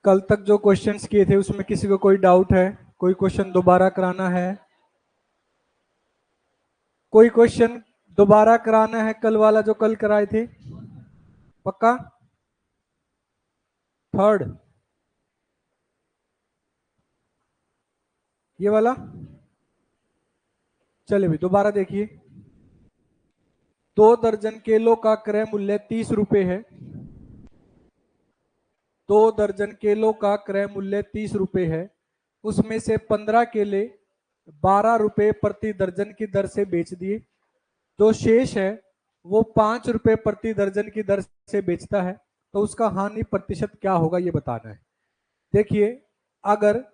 कल तक जो क्वेश्चंस किए थे उसमें किसी को कोई डाउट है? कोई क्वेश्चन दोबारा कराना है? कोई क्वेश्चन दोबारा कराना है कल वाला जो कल कराए थे? पक्का? थर्ड ये वाला चले भी दोबारा देखिए। 2 दर्जन केलों का क्रय मूल्य 30 रुपए है। 2 दर्जन केलों का क्रय मूल्य 30 रुपए है। उसमें से 15 केले 12 रुपए प्रति दर्जन की दर से बेच दिए। जो शेष है वो 5 रुपए प्रति दर्जन की दर से बेचता है, तो उसका हानि प्रतिशत क्या होगा ये बताना है। देखिए, अगर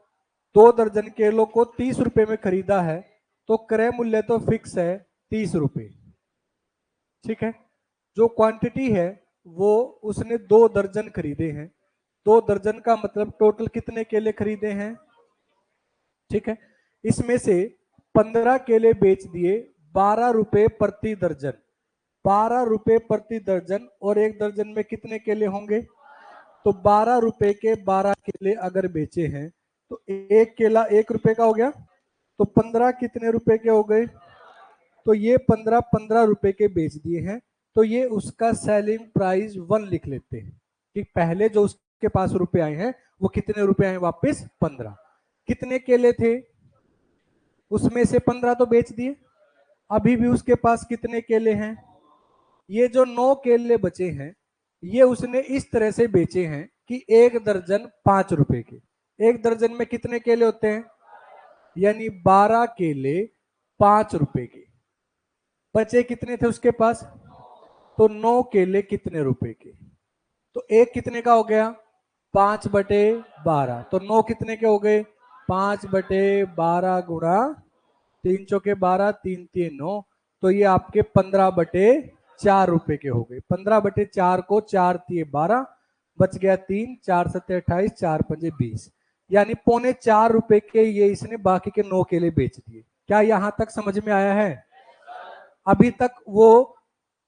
2 दर्जन केलों को 30 रुपए में खरीदा है तो क्रय मूल्य तो फिक्स है 30 रुपए, ठीक है। जो क्वांटिटी है वो उसने 2 दर्जन खरीदे हैं। 2 दर्जन का मतलब टोटल कितने केले खरीदे हैं, ठीक है। इसमें से 15 केले बेच दिए 12 रुपए प्रति दर्जन। 12 रुपए प्रति दर्जन, और 1 दर्जन में कितने केले होंगे? तो 12 रुपए के 12 केले अगर बेचे हैं तो एक केला 1 रुपए का हो गया, तो 15 कितने रुपए के हो गए? तो ये 15 रुपए के बेच दिए हैं। तो ये उसका सेलिंग प्राइस 1 लिख लेते हैं कि पहले जो उसके पास रुपए आए हैं वो कितने रुपए आए वापस? 15। कितने केले थे? उसमें से 15 तो बेच दिए। अभी भी उसके पास कितने केले हैं? ये जो 9 केले बचे हैं ये उसने इस तरह से बेचे हैं कि 1 दर्जन 5 रुपए के। 1 दर्जन में कितने केले होते हैं? यानी 12 केले 5 रुपए के। बचे कितने थे उसके पास? तो 9 केले कितने रुपए के? तो एक कितने का हो गया? 5/12। तो 9 कितने के हो गए? 5/12 गुणा 3 चौके 12, 3 3 9। तो ये आपके 15/4 रुपए के हो गए। 15/4 को 4 दिए 12, बच गया 3, 4 7 28, 4 5 20। यानी 3.25 रुपए के ये इसने बाकी के 9 केले बेच दिए। क्या यहां तक समझ में आया है? अभी तक वो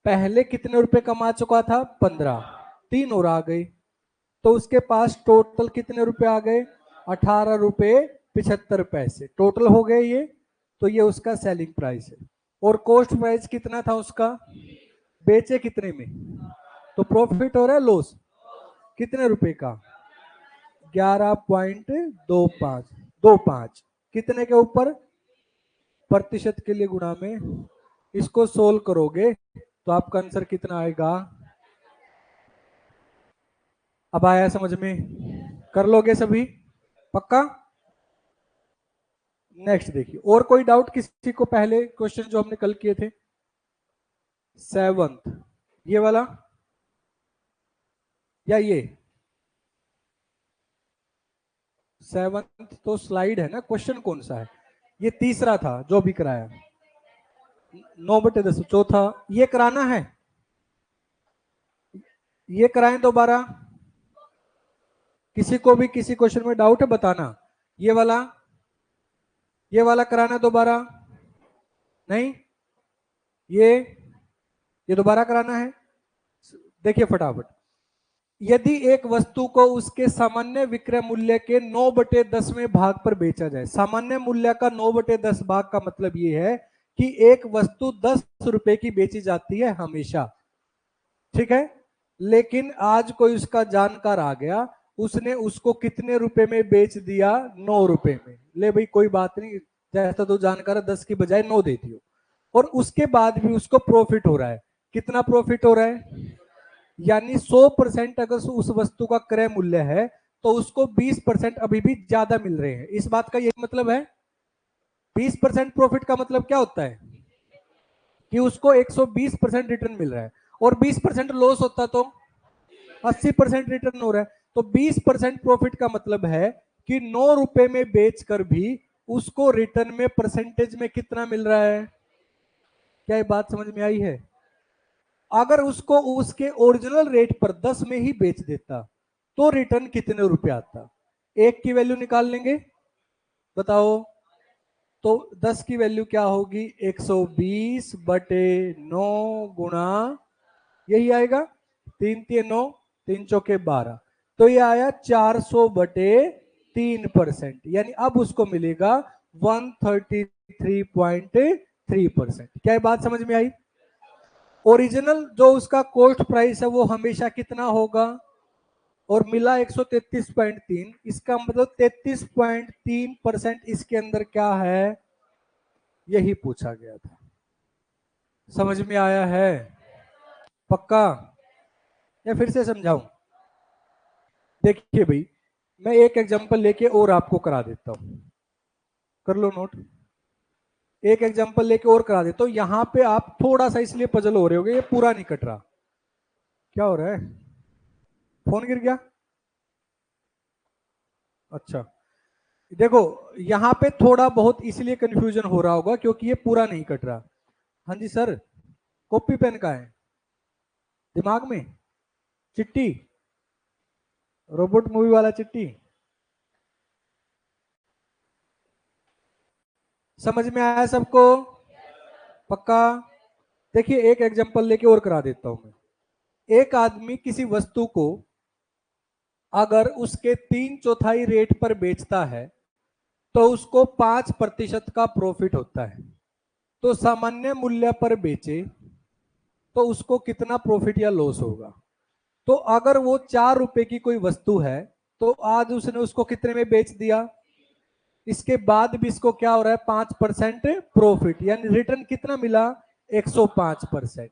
पहले कितने रुपए कमा चुका था? 15। 3 और आ गई, तो उसके पास टोटल कितने रुपए आ गए? 18 रुपए 75 पैसे टोटल हो गए ये। तो ये उसका सेलिंग प्राइस है। और कॉस्ट प्राइस कितना था उसका? बेचे कितने में? तो प्रॉफिट हो रहा है लॉस? कितने रुपए का? 11.25 कितने के ऊपर? प्रतिशत के लिए गुणा में। इसको सोल्व करोगे तो आपका आंसर कितना आएगा? अब आया समझ में? कर लोगे सभी? पक्का? नेक्स्ट देखिए, और कोई डाउट किसी को? पहले क्वेश्चन जो हमने कल किए थे 7th, ये वाला या ये 7th तो स्लाइड है ना, क्वेश्चन कौन सा है? ये तीसरा था जो भी कराया, 9/10 चौथा। ये कराना है, ये कराएं दोबारा? किसी को भी किसी क्वेश्चन में डाउट है बताना। ये वाला कराना दोबारा? नहीं, ये दोबारा कराना है। देखिए फटाफट, यदि एक वस्तु को उसके सामान्य विक्रय मूल्य के 9/10वें भाग पर बेचा जाए। सामान्य मूल्य का 9/10 भाग का मतलब ये है कि एक वस्तु 10 रुपए की बेची जाती है हमेशा, ठीक है। लेकिन आज कोई उसका जानकार आ गया, उसने उसको कितने रुपए में बेच दिया? 9 रुपए में। ले भाई कोई बात नहीं, जैसा तो जानकार 10 की बजाय 9 दे दियो, और उसके बाद भी उसको प्रॉफिट हो रहा है। कितना प्रॉफिट हो रहा है? यानी 100% अगर उस वस्तु का क्रय मूल्य है तो उसको 20% अभी भी ज्यादा मिल रहे हैं। इस बात का यही मतलब है। 20% प्रॉफिट का मतलब क्या होता है? कि उसको 120% रिटर्न मिल रहा है, और 20% लॉस होता तो 80% रिटर्न हो रहा है। तो 20% प्रॉफिट का मतलब है कि 9 रुपए में बेचकर भी उसको रिटर्न में परसेंटेज में कितना मिल रहा है? क्या ये बात समझ में आई है? अगर उसको उसके ओरिजिनल रेट पर 10 में ही बेच देता तो रिटर्न कितने रुपए आता? एक की वैल्यू निकाल लेंगे, बताओ। तो 10 की वैल्यू क्या होगी? 120/9 गुणा, यही आएगा 3 3 9, 3 चौके 12। तो ये आया 400/3%, यानी अब उसको मिलेगा 133.3%। क्या ये बात समझ में आई? ओरिजिनल जो उसका कॉस्ट प्राइस है वो हमेशा कितना होगा, और मिला 133.3, इसका मतलब 33.3% इसके अंदर क्या है, यही पूछा गया था। समझ में आया है? पक्का? या फिर से समझाऊं? देखिए भाई, मैं एक एग्जांपल लेके और आपको करा देता हूं, कर लो नोट। एक एग्जांपल लेके और करा देता हूं। यहां पे आप थोड़ा सा इसलिए पजल हो रहे होगे, ये पूरा नहीं कट रहा। क्या हो रहा है? फोन गिर गया? अच्छा, देखो यहां पे थोड़ा बहुत इसलिए कंफ्यूजन हो रहा होगा क्योंकि ये पूरा नहीं कट रहा। हाँ जी सर, कॉपी पेन का है दिमाग में? चिट्ठी, रोबोट मूवी वाला चिट्ठी? समझ में आया सबको? पक्का? देखिए एक एग्जांपल लेके और करा देता हूं मैं। एक आदमी किसी वस्तु को अगर उसके 3/4 रेट पर बेचता है तो उसको 5% का प्रॉफिट होता है। तो सामान्य मूल्य पर बेचे तो उसको कितना प्रॉफिट या लॉस होगा? तो अगर वो 4 रुपए की कोई वस्तु है तो आज उसने उसको कितने में बेच दिया, इसके बाद भी इसको क्या हो रहा है, 5% प्रॉफिट, यानी रिटर्न कितना मिला, 105%।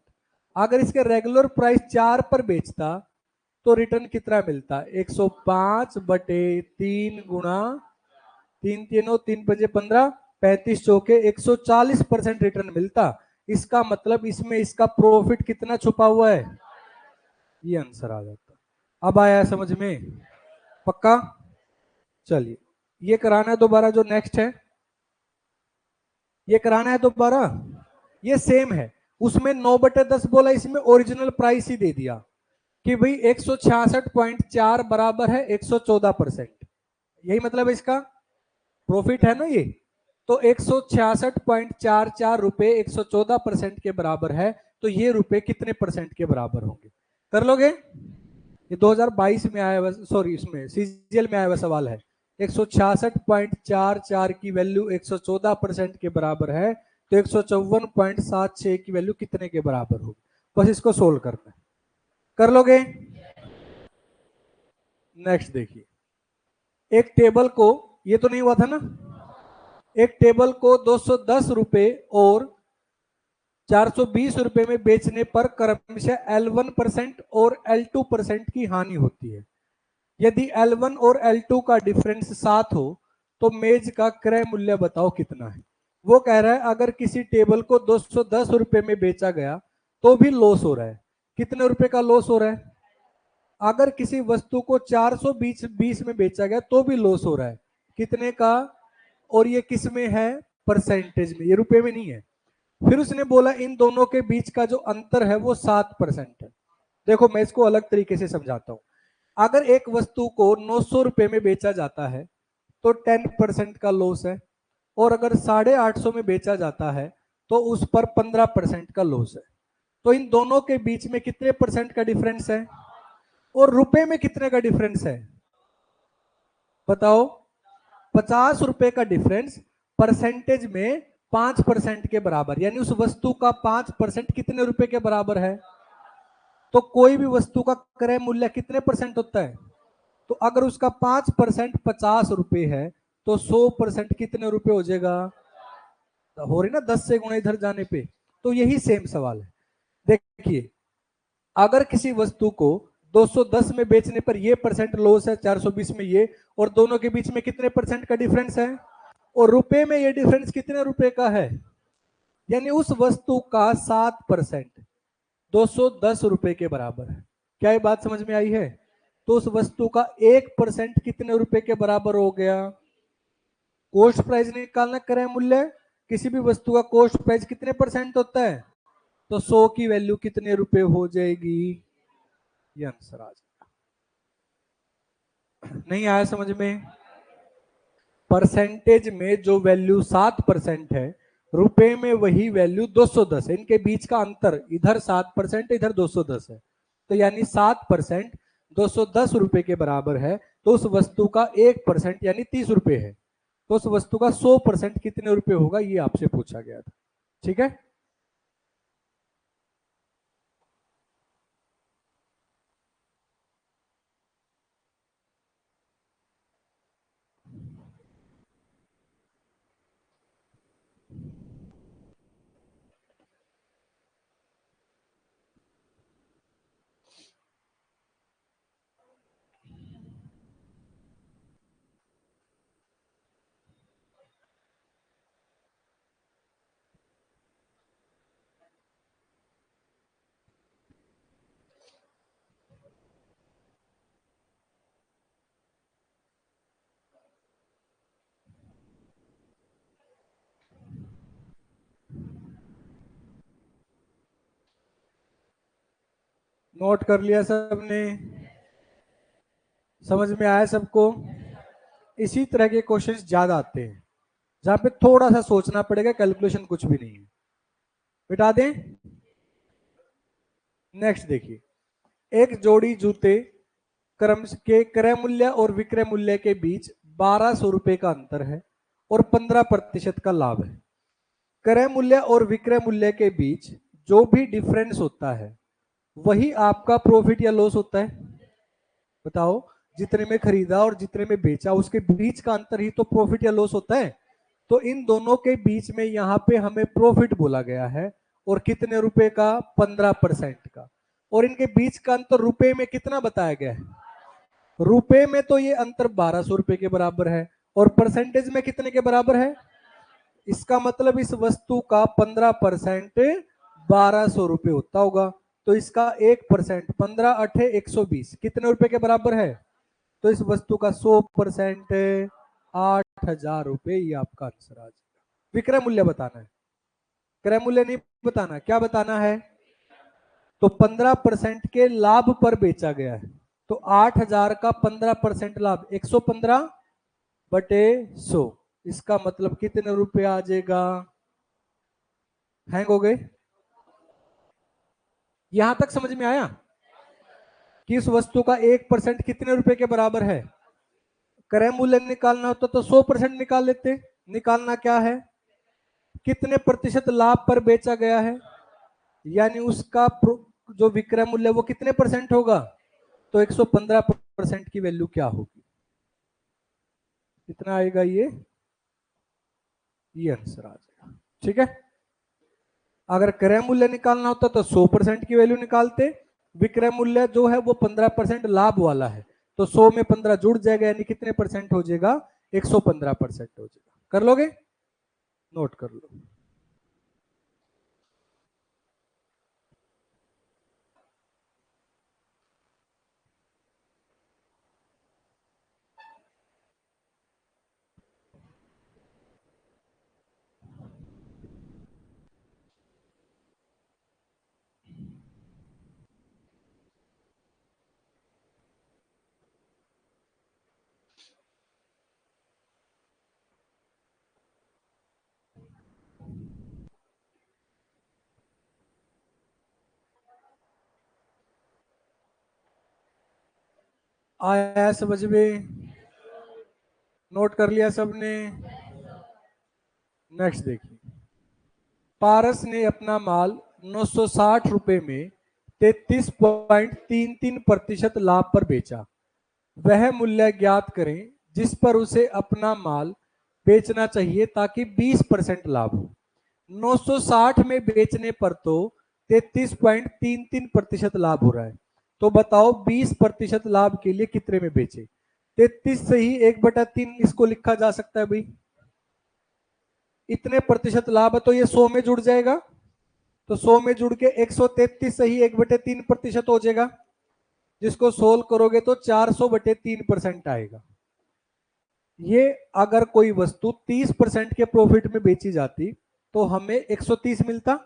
अगर इसके रेगुलर प्राइस 4 पर बेचता तो रिटर्न कितना मिलता, 105/3 गुणा 3 3 35 चौके 140% रिटर्न मिलता। इसका मतलब इसमें इसका प्रॉफिट कितना छुपा हुआ है, ये आंसर आ जाता। अब आया समझ में? पक्का? चलिए ये कराना है दोबारा, जो नेक्स्ट है ये कराना है दोबारा। ये सेम है, उसमें 9/10 बोला, इसमें ओरिजिनल प्राइस ही दे दिया कि भाई 166.4 बराबर है 114%। यही मतलब है इसका प्रॉफिट है ना ये। तो 166.44 रुपए 114% के बराबर है, तो ये रुपए कितने परसेंट के बराबर होंगे? कर लोगे? ये 2022 में आया हुआ, सॉरी इसमें सीजीएल में आया हुआ सवाल है। 166.44 की वैल्यू 114% के बराबर है, तो 154.76 की वैल्यू कितने के बराबर होगी? बस इसको सोल्व करना है। कर लोगे? नेक्स्ट देखिए, एक टेबल को, ये तो नहीं हुआ था ना, एक टेबल को 210 रुपए और 420 रुपए में बेचने पर क्रमशः L1% और L2% की हानि होती है। यदि L1 और L2 का डिफरेंस 7 हो तो मेज का क्रय मूल्य बताओ कितना है। वो कह रहा है अगर किसी टेबल को 210 रुपए में बेचा गया तो भी लॉस हो रहा है। कितने रुपए का लॉस हो रहा है? अगर किसी वस्तु को 420 में बेचा गया तो भी लॉस हो रहा है, कितने का? और ये किस में है, परसेंटेज में, ये रुपए में नहीं है। फिर उसने बोला इन दोनों के बीच का जो अंतर है वो 7% है। देखो मैं इसको अलग तरीके से समझाता हूं। अगर एक वस्तु को 900 रुपए में बेचा जाता है तो 10% का लॉस है, और अगर 850 में बेचा जाता है तो उस पर 15% का लॉस है। तो इन दोनों के बीच में कितने परसेंट का डिफरेंस है, और रुपए में कितने का डिफरेंस है बताओ? 50 रुपए का डिफरेंस परसेंटेज में 5% के बराबर, यानी उस वस्तु का 5% कितने रुपए के बराबर है? तो कोई भी वस्तु का क्रय मूल्य कितने परसेंट होता है? तो अगर उसका 5% 50 रुपए है तो 100% कितने रुपए हो जाएगा? हो रही ना 10 से गुणा इधर जाने पे। तो यही सेम सवाल है। देखिए अगर किसी वस्तु को 210 में बेचने पर ये परसेंट लॉस है, 420 में ये, और दोनों के बीच में कितने परसेंट का डिफरेंस है, और रुपए में ये डिफरेंस कितने रुपए का है, यानी उस वस्तु का 7% 210 रुपए के बराबर है। क्या ये बात समझ में आई है? तो उस वस्तु का 1% कितने रुपए के बराबर हो गया? कॉस्ट प्राइस निकालना, क्रय मूल्य, किसी भी वस्तु का कॉस्ट प्राइस कितने परसेंट होता है, तो 100 की वैल्यू कितने रुपए हो जाएगी, ये आंसर आ जाएगा। नहीं आया समझ में? परसेंटेज में जो वैल्यू 7% है, रुपए में वही वैल्यू 210 है। इनके बीच का अंतर, इधर 7% इधर 210 है, तो यानी 7% 210 रुपए के बराबर है तो उस वस्तु का 1% यानी 30 रुपए है, तो उस वस्तु का 100% कितने रुपए होगा, ये आपसे पूछा गया था। ठीक है, नोट कर लिया सबने, समझ में आया सबको। इसी तरह के क्वेश्चंस ज्यादा आते हैं जहां पे थोड़ा सा सोचना पड़ेगा, कैलकुलेशन कुछ भी नहीं है। मिटा दें। नेक्स्ट देखिए, एक जोड़ी जूते क्रम के क्रय मूल्य और विक्रय मूल्य के बीच 1200 रुपए का अंतर है और 15% का लाभ है। क्रय मूल्य और विक्रय मूल्य के बीच जो भी डिफरेंस होता है वही आपका प्रॉफिट या लॉस होता है। बताओ, जितने में खरीदा और जितने में बेचा उसके बीच का अंतर ही तो प्रॉफिट या लॉस होता है। तो इन दोनों के बीच में यहाँ पे हमें प्रॉफिट बोला गया है, और कितने रुपए का, 15% का। और इनके बीच का अंतर रुपए में कितना बताया गया है, रुपए में तो ये अंतर 1200 रुपए के बराबर है, और परसेंटेज में कितने के बराबर है। इसका मतलब इस वस्तु का 15% 1200 रुपए होता होगा, तो इसका 1% 15 × 8 = 120 कितने रुपए के बराबर है। तो इस वस्तु का 100% 8000 रुपए, ये आपका आंसर आ जाएगा। विक्रय मूल्य बताना है, क्रय मूल्य नहीं बताना। क्या बताना है, तो 15% के लाभ पर बेचा गया है, तो 8000 का 15% लाभ 115/100, इसका मतलब कितने रुपए आ जाएगा। हैंग हो गए। यहां तक समझ में आया कि इस वस्तु का 1% कितने रुपए के बराबर है। क्रय मूल्य निकालना होता तो 100% निकाल लेते। निकालना क्या है, कितने प्रतिशत लाभ पर बेचा गया है, यानी उसका जो विक्रय मूल्य वो कितने परसेंट होगा, तो 115% की वैल्यू क्या होगी, कितना आएगा, ये आंसर आ जाएगा। ठीक है, अगर क्रय मूल्य निकालना होता तो 100% की वैल्यू निकालते। विक्रय मूल्य जो है वो 15% लाभ वाला है, तो 100 में 15 जुड़ जाएगा, यानी कितने परसेंट हो जाएगा, 115% हो जाएगा। कर लोगे, नोट कर लो। आया समझ में, नोट कर लिया सबने। नेक्स्ट देखिए, पारस ने अपना माल 960 रुपए में 33.33% लाभ पर बेचा। वह मूल्य ज्ञात करें जिस पर उसे अपना माल बेचना चाहिए ताकि 20% लाभ हो। 960 में बेचने पर तो 33.33% लाभ हो रहा है, तो बताओ 20% लाभ के लिए कितने में बेचे। 33 से ही 1/3 इसको लिखा जा सकता है भाई, इतने प्रतिशत लाभ है तो ये 100 में जुड़ जाएगा, तो 100 में जुड़ के 133 से ही 1/3% हो जाएगा, जिसको सोल्व करोगे तो 400/3% आएगा। ये अगर कोई वस्तु 30% के प्रॉफिट में बेची जाती तो हमें 130 मिलता,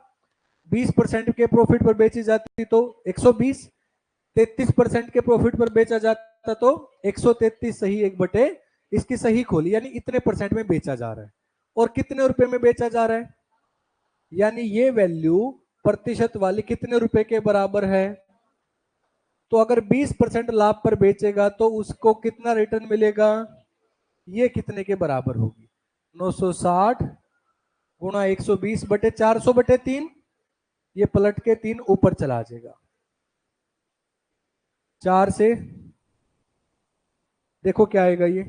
20% के प्रॉफिट पर बेची जाती तो 120, 33% के प्रॉफिट पर बेचा जाता तो 133 सही 1/, इसकी सही खोली, यानी इतने परसेंट में बेचा जा रहा है और कितने रुपए में बेचा जा रहा है, यानी ये वैल्यू प्रतिशत वाली कितने रुपए के बराबर है, तो अगर 20% लाभ पर बेचेगा तो उसको कितना रिटर्न मिलेगा, ये कितने के बराबर होगी, 960 गुणा 120 बटे 400 बटे 3, ये पलट के 3 ऊपर चला जाएगा, 4 से देखो क्या आएगा, ये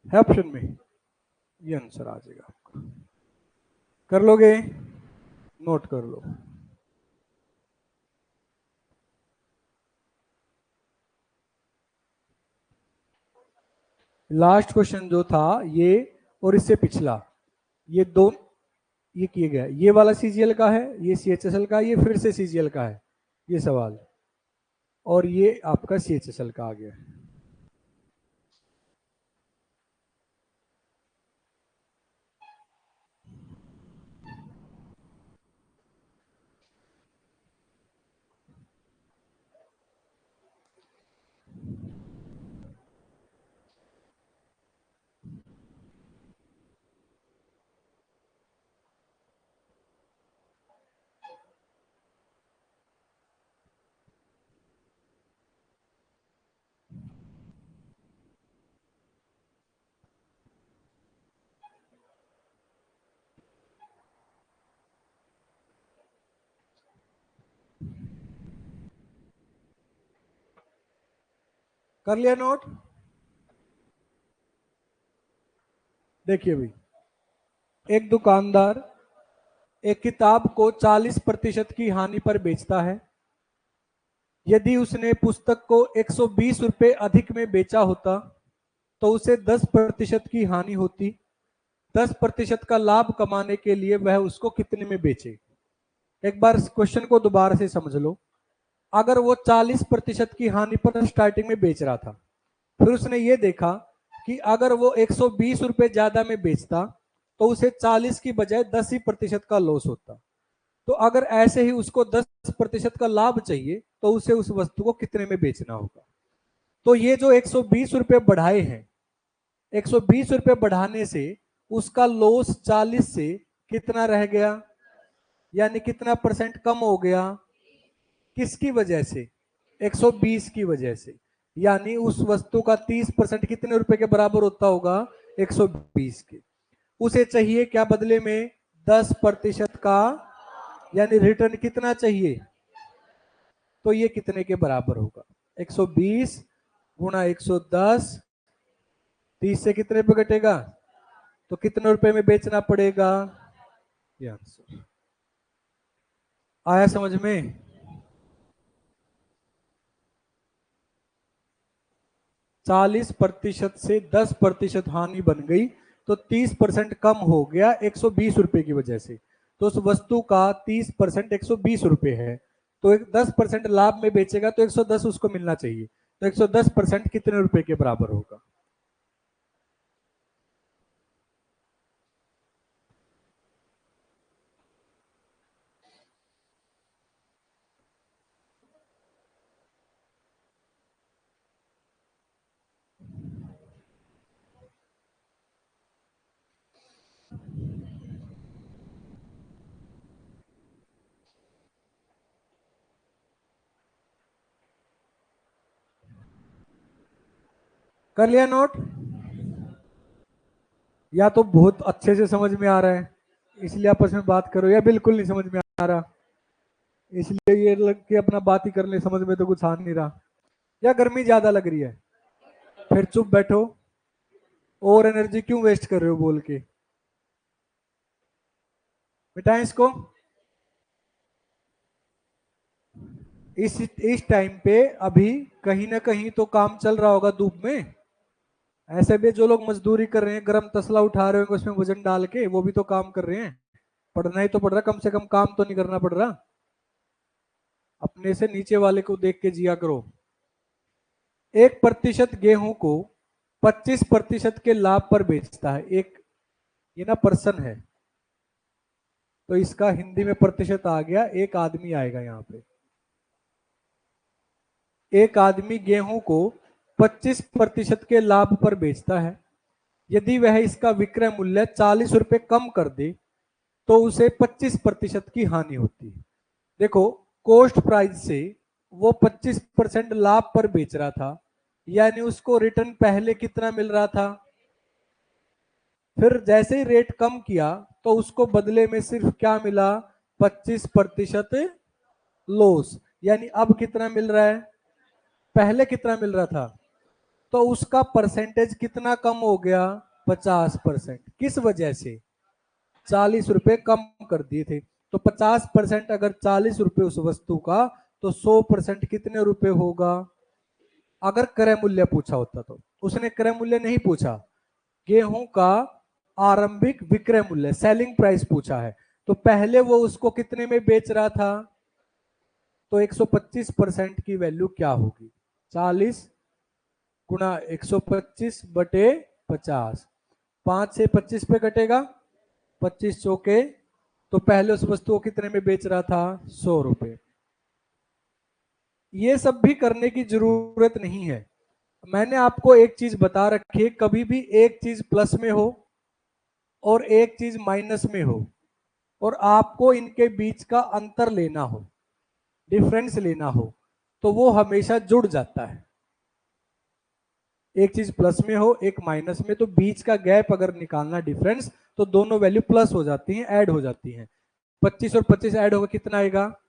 है ऑप्शन में, ये आंसर आ जाएगा आपका। कर लोगे, नोट कर लो। लास्ट क्वेश्चन जो था ये और इससे पिछला, ये दो ये किए गया, ये वाला सीजीएल का है, ये सीएचएसएल का, ये फिर से सीजीएल का है ये सवाल, और ये आपका सीएचएसएल का आ गया। कर लिया नोट। देखिए भाई, एक दुकानदार एक किताब को 40% की हानि पर बेचता है। यदि उसने पुस्तक को 120 रुपए अधिक में बेचा होता तो उसे 10% की हानि होती। 10% का लाभ कमाने के लिए वह उसको कितने में बेचे। एक बार क्वेश्चन को दोबारा से समझ लो। अगर वो 40% की हानि पर स्टार्टिंग में बेच रहा था, फिर उसने ये देखा कि अगर वो 120 रुपए ज्यादा में बेचता तो उसे 40 की बजाय 10 ही प्रतिशत का लॉस होता। तो अगर ऐसे ही उसको 10% का लाभ चाहिए तो उसे उस वस्तु को कितने में बेचना होगा। तो ये जो 120 रुपए बढ़ाए हैं, 120 रुपए बढ़ाने से उसका लॉस 40 से कितना रह गया, यानी कितना परसेंट कम हो गया, किसकी वजह से, 120 की वजह से। यानी उस वस्तु का 30% कितने रुपए के बराबर होता होगा, 120 के। उसे चाहिए क्या बदले में, 10% का, यानी रिटर्न कितना चाहिए, तो ये कितने के बराबर होगा, 120 गुणा 110, 30 से कितने पे घटेगा, तो कितने रुपए में बेचना पड़ेगा, ये आंसर आया समझ में। 40% से 10% हानि बन गई तो 30% कम हो गया 120 रुपए की वजह से। तो उस वस्तु का 30% 120 रुपए है, तो 10% लाभ में बेचेगा तो 110 उसको मिलना चाहिए। तो 110% कितने रुपए के बराबर होगा। कर लिया नोट, या तो बहुत अच्छे से समझ में आ रहा है इसलिए आपस में बात करो, या बिल्कुल नहीं समझ में आ रहा इसलिए ये लग के अपना बात ही कर ले, समझ में तो कुछ आ नहीं रहा, या गर्मी ज्यादा लग रही है, फिर चुप बैठो, और एनर्जी क्यों वेस्ट कर रहे हो बोल के। मिटाएं इसको। इस टाइम पे अभी कहीं ना कहीं तो काम चल रहा होगा धूप में। ऐसे भी जो लोग मजदूरी कर रहे हैं, गर्म तसला उठा रहे होंगे उसमें वजन डाल के, वो भी तो काम कर रहे हैं। पढ़ना ही तो पड़ रहा, कम से कम काम तो नहीं करना पड़ रहा। अपने से नीचे वाले को देख के जिया करो। 1% गेहूं को 25% के लाभ पर बेचता है एक, ये ना पर्सन है, तो इसका हिंदी में प्रतिशत आ गया, एक आदमी आएगा यहाँ पे। एक आदमी गेहूं को 25% के लाभ पर बेचता है। यदि वह इसका विक्रय मूल्य 40 रुपए कम कर दे तो उसे 25% की हानि होती है। देखो, कॉस्ट प्राइस से वो 25% लाभ पर बेच रहा था, यानी उसको रिटर्न पहले कितना मिल रहा था, फिर जैसे ही रेट कम किया तो उसको बदले में सिर्फ क्या मिला, 25% लॉस। यानी अब कितना मिल रहा है, पहले कितना मिल रहा था, तो उसका परसेंटेज कितना कम हो गया, 50%। किस वजह से, 40 रुपए कम कर दिए थे। तो 50% अगर 40 रुपए उस वस्तु का, तो 100% कितने रुपए होगा। अगर क्रय मूल्य पूछा होता तो, उसने क्रय मूल्य नहीं पूछा, गेहूं का आरंभिक विक्रय मूल्य सेलिंग प्राइस पूछा है। तो पहले वो उसको कितने में बेच रहा था, तो 125% की वैल्यू क्या होगी, 40 गुणा 125 बटे 50, 5 से 25 पे कटेगा, 25 चौके, तो पहले उस वस्तु को कितने में बेच रहा था, 100 रुपए। ये सब भी करने की जरूरत नहीं है। मैंने आपको एक चीज बता रखी है, कभी भी एक चीज प्लस में हो और एक चीज माइनस में हो, और आपको इनके बीच का अंतर लेना हो, डिफरेंस लेना हो, तो वो हमेशा जुड़ जाता है। एक चीज प्लस में हो एक माइनस में, तो बीच का गैप अगर निकालना डिफरेंस, तो दोनों वैल्यू प्लस हो जाती हैं, ऐड हो जाती हैं। 25 और 25 ऐड होगा कितना आएगा,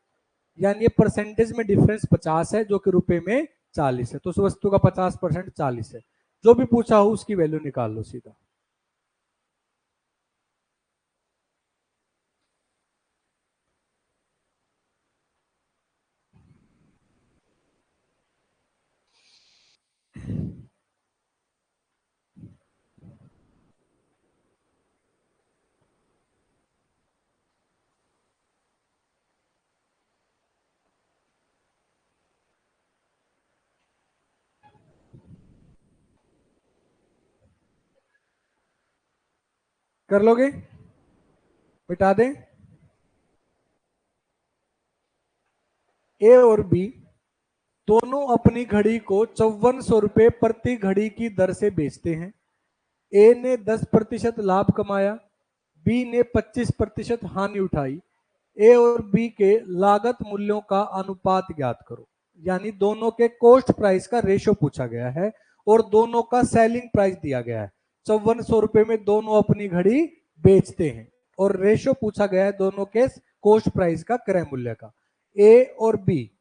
यानी परसेंटेज में डिफरेंस 50 है जो कि रुपए में 40 है। तो उस वस्तु का 50% 40 है। जो भी पूछा हो उसकी वैल्यू निकाल लो सीधा। कर लोगे, मिटा दें। ए और बी दोनों अपनी घड़ी को 5400 रुपए प्रति घड़ी की दर से बेचते हैं। ए ने 10% लाभ कमाया, बी ने 25% हानि उठाई। ए और बी के लागत मूल्यों का अनुपात ज्ञात करो। यानी दोनों के कॉस्ट प्राइस का रेशो पूछा गया है और दोनों का सेलिंग प्राइस दिया गया है। 5400 रुपए में दोनों अपनी घड़ी बेचते हैं और रेशो पूछा गया है दोनों के कॉस्ट प्राइस का, क्रय मूल्य का। ए और बी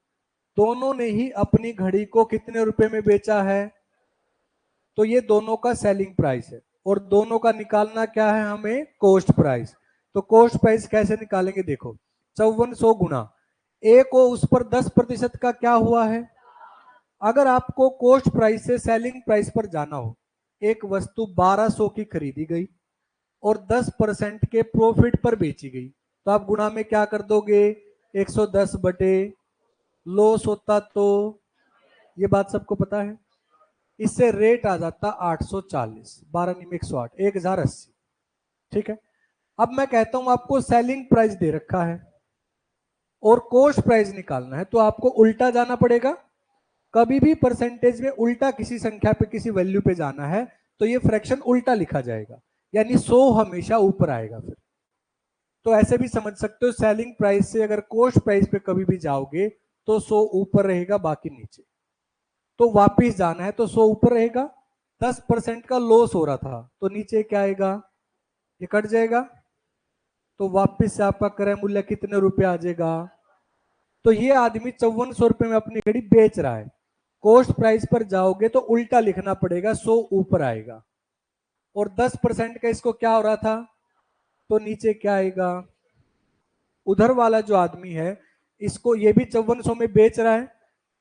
दोनों ने ही अपनी घड़ी को कितने रुपए में बेचा है, तो ये दोनों का सेलिंग प्राइस है और दोनों का निकालना क्या है हमें, कॉस्ट प्राइस। तो कॉस्ट प्राइस कैसे निकालेंगे, देखो 5400 गुना ए को उस पर 10% का क्या हुआ है। अगर आपको कॉस्ट प्राइस से सेलिंग प्राइस पर जाना हो, एक वस्तु 1200 की खरीदी गई और 10% के प्रॉफिट पर बेची गई, तो आप गुणा में क्या कर दोगे, 110 बटे, लॉस होता तो, ये बात सबको पता है, इससे रेट आ जाता 840, 12 निम 108, 1080। ठीक है। अब मैं कहता हूं आपको सेलिंग प्राइस दे रखा है और कॉस्ट प्राइस निकालना है, तो आपको उल्टा जाना पड़ेगा। कभी भी परसेंटेज में उल्टा किसी संख्या पे किसी वैल्यू पे जाना है तो ये फ्रैक्शन उल्टा लिखा जाएगा, यानी 100 हमेशा ऊपर आएगा फिर। तो ऐसे भी समझ सकते हो, सेलिंग प्राइस से अगर कॉस्ट प्राइस पे कभी भी जाओगे तो 100 ऊपर रहेगा बाकी नीचे। तो वापिस जाना है तो 100 ऊपर रहेगा, 10% का लॉस हो रहा था तो नीचे क्या आएगा, ये कट जाएगा, तो वापिस से आपका क्रय मूल्य कितने रुपए आ जाएगा। तो ये आदमी 5400 रुपए में अपनी घड़ी बेच रहा है, कॉस्ट प्राइस पर जाओगे तो उल्टा लिखना पड़ेगा, 100 ऊपर आएगा और 10% का इसको क्या हो रहा था, तो नीचे क्या आएगा। उधर वाला जो आदमी है इसको ये भी 5400 में बेच रहा है,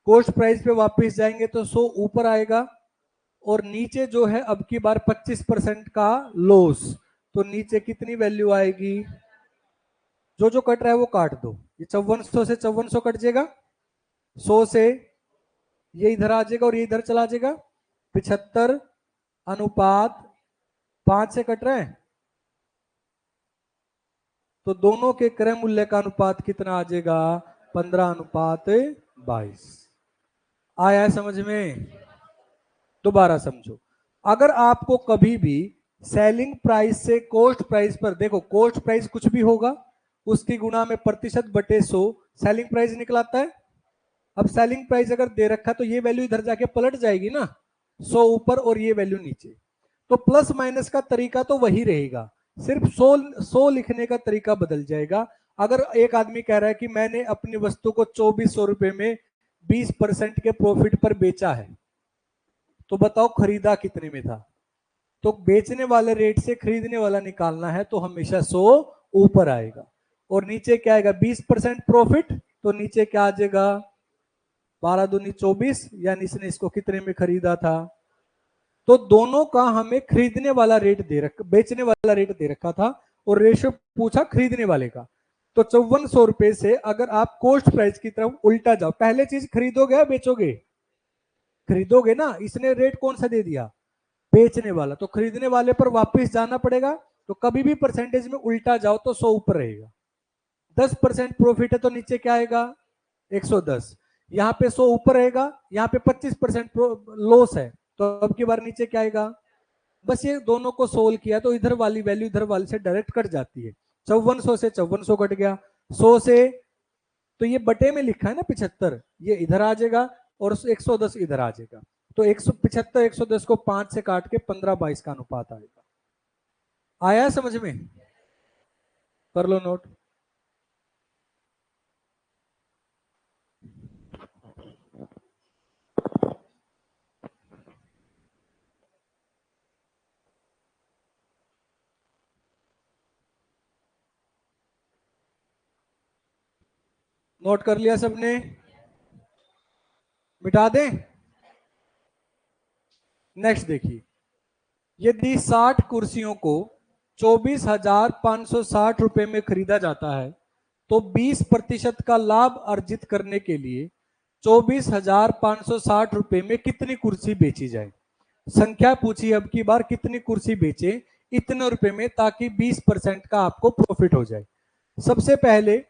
कॉस्ट प्राइस पे वापस जाएंगे तो 100 ऊपर आएगा और नीचे जो है अब की बार 25% का लॉस, तो नीचे कितनी वैल्यू आएगी, जो जो कट रहा है वो काट दो, ये 5400 से 5400 कट जाएगा, 100 से ये इधर आ जाएगा और ये इधर चला जाएगा, 75 अनुपात 5 से कट रहा है, तो दोनों के क्रय मूल्य का अनुपात कितना आ जाएगा, 15:22। आया है समझ में। दोबारा समझो, अगर आपको कभी भी सेलिंग प्राइस से कॉस्ट प्राइस पर, देखो कॉस्ट प्राइस कुछ भी होगा उसकी गुणा में प्रतिशत बटे 100 सेलिंग प्राइस निकलाता है। अब सेलिंग प्राइस अगर दे रखा तो ये वैल्यू इधर जाके पलट जाएगी ना, 100 ऊपर और ये वैल्यू नीचे। तो प्लस माइनस का तरीका तो वही रहेगा, सिर्फ 100 लिखने का तरीका बदल जाएगा। अगर एक आदमी कह रहा है कि मैंने अपनी वस्तु को 2400 रुपए में 20% के प्रॉफिट पर बेचा है, तो बताओ खरीदा कितने में था। तो बेचने वाले रेट से खरीदने वाला निकालना है तो हमेशा 100 ऊपर आएगा। और नीचे क्या आएगा, 20% प्रॉफिट, तो नीचे क्या आ जाएगा 12 दूनी 24, यानी इसने इसको कितने में खरीदा था। तो दोनों का हमें खरीदने वाला रेट दे रखा, बेचने वाला रेट दे रखा था और रेशियो पूछा खरीदने वाले का। तो 5400 रुपए से अगर आप कॉस्ट प्राइस की तरफ उल्टा जाओ, पहले चीज खरीदोगे या बेचोगे, खरीदोगे ना, इसने रेट कौन सा दे दिया, बेचने वाला, तो खरीदने वाले पर वापस जाना पड़ेगा। तो कभी भी परसेंटेज में उल्टा जाओ तो 100 ऊपर रहेगा। 10% प्रॉफिट है तो नीचे क्या आएगा 110, यहाँ पे 100 ऊपर रहेगा, यहाँ पे 25% लॉस है तो अब की बार नीचे क्या आएगा। बस ये दोनों को सोल्व किया तो इधर वाली वैल्यू इधर वाली से डायरेक्ट कट जाती है। 5400 से 5400 कट गया, 100 से तो ये बटे में लिखा है ना 75, ये इधर आ जाएगा और 110 इधर आ जाएगा। तो 175 110 को 5 से काट के 15-22 का अनुपात आएगा। आया समझ में, कर लो नोट। नोट कर लिया सबने, मिटा दें। नेक्स्ट देखिए, यदि 60 कुर्सियों को 24,560 रुपए में खरीदा जाता है तो 20% का लाभ अर्जित करने के लिए 24,560 रुपए में कितनी कुर्सी बेची जाए। संख्या पूछी अब की बार कितनी कुर्सी बेचे इतने रुपए में, ताकि 20% का आपको प्रॉफिट हो जाए। सबसे पहले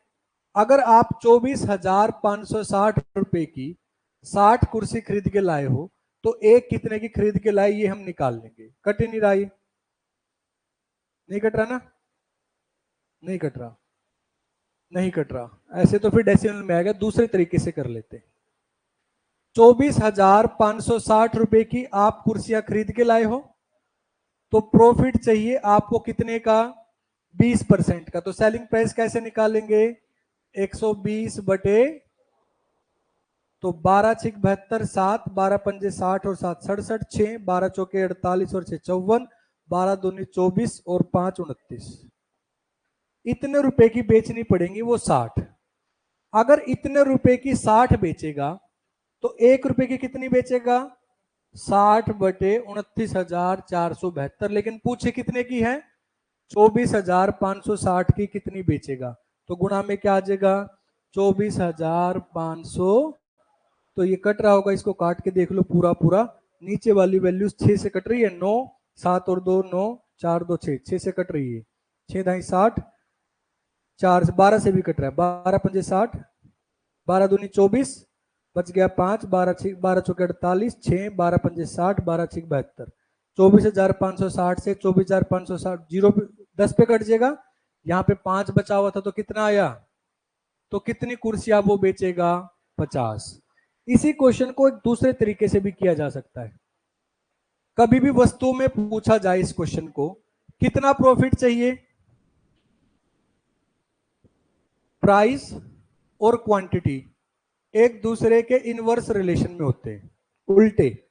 अगर आप 24,560 रुपए की 60 कुर्सी खरीद के लाए हो तो एक कितने की खरीद के लाए ये हम निकाल लेंगे। कट ही नहीं रहा, ये नहीं कट रहा ना, नहीं कट रहा, नहीं कट रहा, ऐसे तो फिर डेसिमल में आएगा, दूसरे तरीके से कर लेते। 24,560 रुपए की आप कुर्सियां खरीद के लाए हो तो प्रॉफिट चाहिए आपको कितने का, 20% का। तो सेलिंग प्राइस कैसे निकालेंगे, 120 बटे, तो 12 6 72, 7 12 पंजे 60 और 7 67, 6 12 चौके 48 और 6 54, 12 दूनी 24 और 5 29, इतने रुपए की बेचनी पड़ेंगी वो 60। अगर इतने रुपए की 60 बेचेगा तो 1 रुपए की कितनी बेचेगा, 60 बटे 29,472। लेकिन पूछे कितने की है, 24,560 की कितनी बेचेगा, तो गुणा में क्या आ जाएगा 24,500। तो ये कट रहा होगा, इसको काट के देख लो पूरा पूरा, नीचे वाली वैल्यू 6 से कट रही है, 9 7 और 2 9 4 2 6 से कट रही है, 6 दाई 60, 4 से 12 से भी कट रहा है, 12 पंजे 60, 12 दूनी 24, बच गया 5, 12 चौके 48, 6 12 पंजे 60, 12 6 72, 24,560 से 24,560 जीरो 10 पे कट जाएगा, यहाँ पे 5 बचा हुआ था तो कितना आया, तो कितनी कुर्सियां वो बेचेगा 50। इसी क्वेश्चन को एक दूसरे तरीके से भी किया जा सकता है। कभी भी वस्तु में पूछा जाए इस क्वेश्चन को, कितना प्रॉफिट चाहिए, प्राइस और क्वांटिटी एक दूसरे के इनवर्स रिलेशन में होते हैं, उल्टे।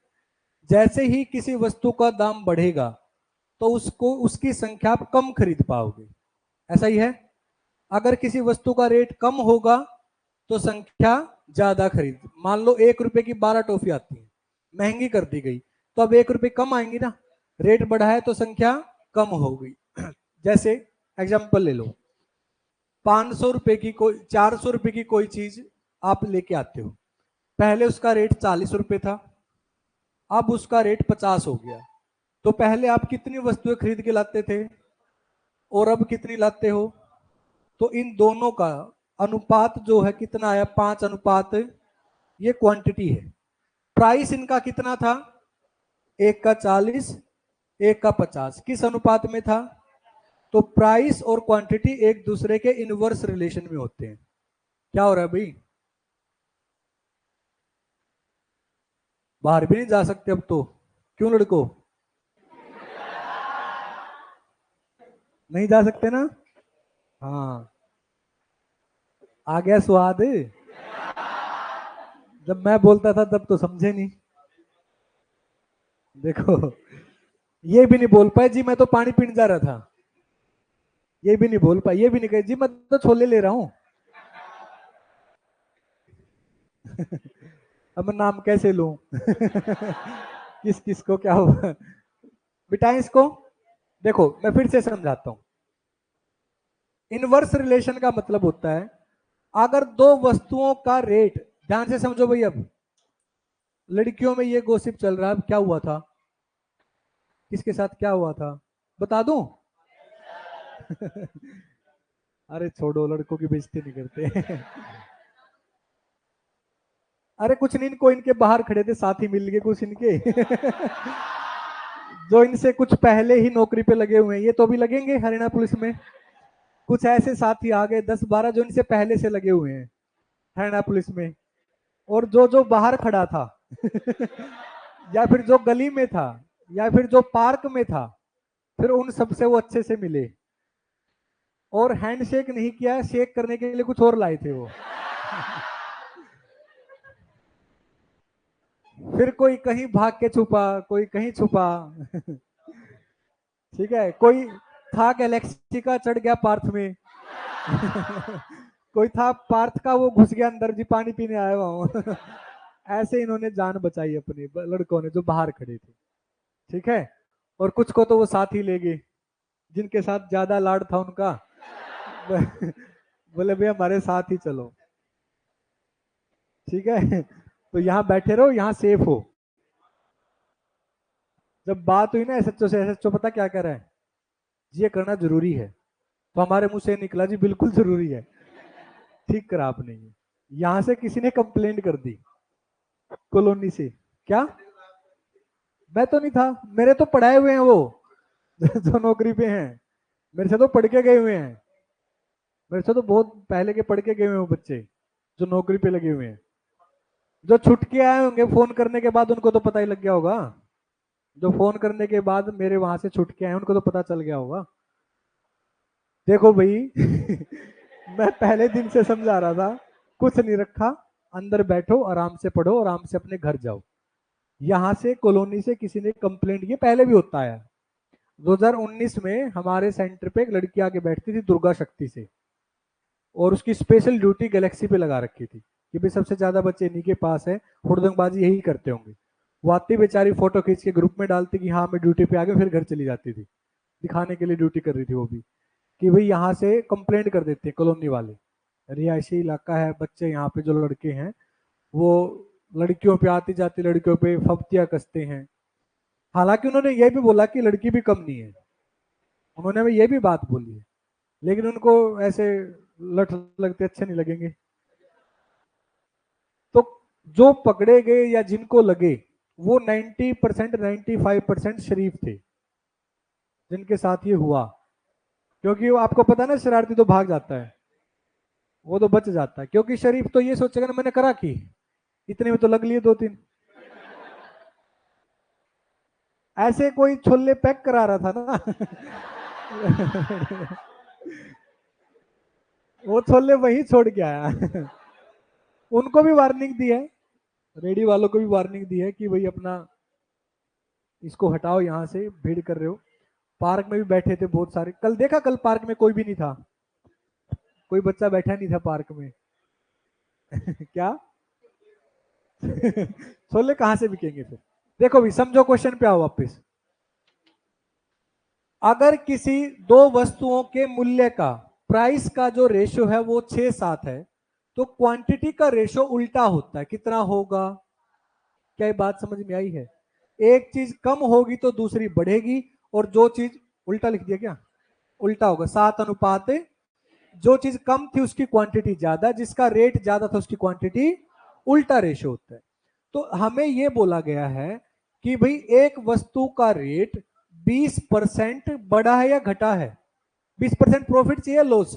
जैसे ही किसी वस्तु का दाम बढ़ेगा तो उसको उसकी संख्या आप कम खरीद पाओगे, ऐसा ही है। अगर किसी वस्तु का रेट कम होगा तो संख्या ज्यादा खरीद, मान लो 1 रुपए की 12 टॉफी आती है, महंगी कर दी गई तो अब 1 रुपए कम आएंगी ना, रेट बढ़ा है तो संख्या कम हो गई। जैसे एग्जांपल ले लो, 500 रुपए की कोई 400 रुपए की कोई चीज आप लेके आते हो, पहले उसका रेट 40 रुपए था, अब उसका रेट 50 हो गया, तो पहले आप कितनी वस्तुएं खरीद के लाते थे और अब कितनी लाते हो, तो इन दोनों का अनुपात जो है कितना आया, 5 अनुपात, ये क्वांटिटी है। प्राइस इनका कितना था, एक का 40 1 का 50 किस अनुपात में था? तो प्राइस और क्वांटिटी एक दूसरे के इनवर्स रिलेशन में होते हैं। क्या हो रहा है भाई? बाहर भी नहीं जा सकते अब तो, क्यों लड़कों? नहीं जा सकते ना? हाँ, आ गया स्वाद। जब मैं बोलता था तब तो समझे नहीं। देखो, ये भी नहीं बोल पाए जी मैं तो पानी पीने जा रहा था। ये भी नहीं बोल पाए, ये भी नहीं कहे जी मैं तो छोले ले रहा हूं। अब मैं नाम कैसे लूं? किस किस को क्या हुआ? बिठाएं इसको। देखो मैं फिर से समझाता हूं। इनवर्स रिलेशन का मतलब होता है अगर दो वस्तुओं का रेट, ध्यान से समझो भाई। अब लड़कियों में ये गोसिप चल रहा है, अब क्या हुआ था, किसके साथ क्या हुआ था, बता दूं? अरे छोड़ो, लड़कों की बेइज्जती नहीं करते। अरे कुछ नहीं, इनको इनके बाहर खड़े थे साथी मिल गए कुछ इनके। जो इनसे कुछ पहले ही नौकरी पे लगे हुए हैं, ये तो भी लगेंगे हरियाणा पुलिस में। कुछ ऐसे साथी आ गए 10-12 जो इनसे पहले से लगे हुए हैं हरियाणा पुलिस में। और जो जो बाहर खड़ा था, या फिर जो गली में था, या फिर जो पार्क में था, फिर उन सबसे वो अच्छे से मिले और हैंडशेक नहीं किया, शेक करने के लिए कुछ और लाए थे वो। फिर कोई कहीं भाग के छुपा, कोई कहीं छुपा। ठीक है, कोई था गैलेक्सी का चढ़ गया पार्थ में। कोई था पार्थ का वो घुस गया अंदर जी पानी पीने आया हुआ हूँ। ऐसे इन्होंने जान बचाई अपनी लड़कों ने जो बाहर खड़े थे। ठीक है, और कुछ को तो वो साथ ही ले गए जिनके साथ ज्यादा लाड था उनका। बोले भैया हमारे साथ ही चलो। ठीक है, तो यहाँ बैठे रहो, यहाँ सेफ हो। जब बात हुई ना एसएचओ से, एसएचओ पता क्या कह रहा है, जी ये करना जरूरी है। तो हमारे मुंह से निकला जी बिल्कुल जरूरी है। ठीक करा आपने ये। यहाँ से किसी ने कंप्लेंट कर दी कॉलोनी से। क्या? मैं तो नहीं था, मेरे तो पढ़ाए हुए हैं वो। जो नौकरी पे हैं, मेरे से तो पढ़ के गए हुए हैं। मेरे से तो बहुत पहले के पढ़ के गए हुए हैं बच्चे जो नौकरी पे लगे हुए हैं। जो छुट के आए होंगे फोन करने के बाद उनको तो पता ही लग गया होगा। जो फोन करने के बाद मेरे वहां से छुट के आए उनको तो पता चल गया होगा। देखो भाई, मैं पहले दिन से समझा रहा था, कुछ नहीं रखा, अंदर बैठो आराम से पढ़ो आराम से अपने घर जाओ। यहाँ से कॉलोनी से किसी ने कंप्लेंट, ये पहले भी होता है। 2019 में हमारे सेंटर पे एक लड़की आके बैठती थी दुर्गा शक्ति से, और उसकी स्पेशल ड्यूटी गैलेक्सी पे लगा रखी थी कि भाई सबसे ज्यादा बच्चे इन्हीं के पास है, हुड़दंगबाजी यही करते होंगे। वो आती बेचारी फोटो खींच के ग्रुप में डालती कि हाँ मैं ड्यूटी पे आ गई, फिर घर चली जाती थी। दिखाने के लिए ड्यूटी कर रही थी वो भी, कि भाई यहाँ से कंप्लेंट कर देते हैं कॉलोनी वाले, रिहायशी इलाका है, बच्चे यहाँ पे जो लड़के हैं वो लड़कियों पे आती जाती लड़कियों पे फब्तियां कसते हैं। हालांकि उन्होंने ये भी बोला कि लड़की भी कम नहीं है, उन्होंने भी ये भी बात बोली है, लेकिन उनको ऐसे लठ लगते अच्छे नहीं लगेंगे। तो जो पकड़े गए या जिनको लगे वो 90%, 95% शरीफ थे जिनके साथ ये हुआ। क्योंकि वो आपको पता है ना, शरारती तो भाग जाता है, वो तो बच जाता है, क्योंकि शरीफ तो ये सोचेगा ना मैंने करा की, इतने में तो लग लिए 2-3। ऐसे कोई छोले पैक करा रहा था ना। वो छोले वहीं छोड़ के आया। उनको भी वार्निंग दी है, रेडी वालों को भी वार्निंग दी है कि भाई अपना इसको हटाओ यहाँ से, भीड़ कर रहे हो। पार्क में भी बैठे थे बहुत सारे, कल देखा, कल पार्क में कोई भी नहीं था, कोई बच्चा बैठा नहीं था पार्क में। क्या? छोले कहाँ से बिकेंगे फिर? देखो भी समझो, क्वेश्चन पे आओ वापस। अगर किसी दो वस्तुओं के मूल्य का, प्राइस का जो रेशियो है वो 6-7 है, तो क्वांटिटी का रेशियो उल्टा होता है, कितना होगा? क्या ये बात समझ में आई है? एक चीज कम होगी तो दूसरी बढ़ेगी, और जो चीज, उल्टा लिख दिया क्या? उल्टा होगा, 7 अनुपात, जो चीज कम थी उसकी क्वांटिटी ज्यादा, जिसका रेट ज्यादा था उसकी क्वांटिटी उल्टा रेशियो होता है। तो हमें यह बोला गया है कि भाई एक वस्तु का रेट 20% बढ़ा है या घटा है? 20% प्रॉफिट चाहिए, लॉस?